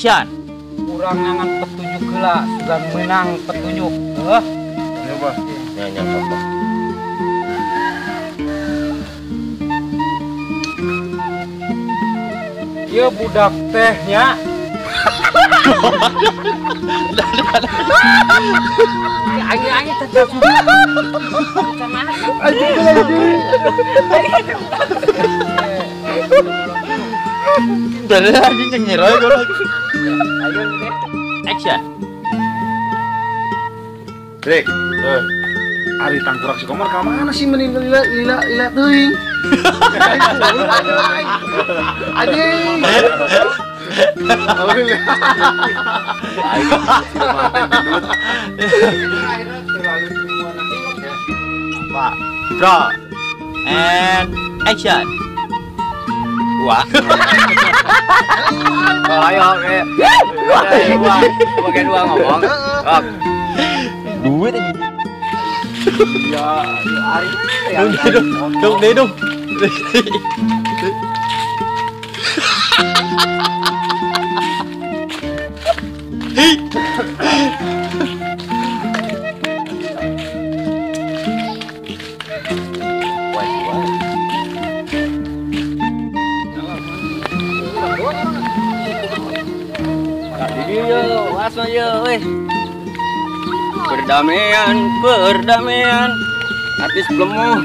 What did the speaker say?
action. Kurang ngangan petunjuk heula sugan menang petunjuk. Heuh. Coba. Nyanyi coba. Ieu budak teh nya. Angin-angin tetap. Dari anjing yang nyeroy gue lagi. Ayo deh. Action. Dek, Ari tangkurak si Komar ka mana sih mending lila teuing. Anjing. Pak, bro, and action. Wah. Oh, ayo oke. Bagian dua ngomong. Op. Duit aja. Ya, Ari. Dong. Asma yo, perdamaian, artis belum mau.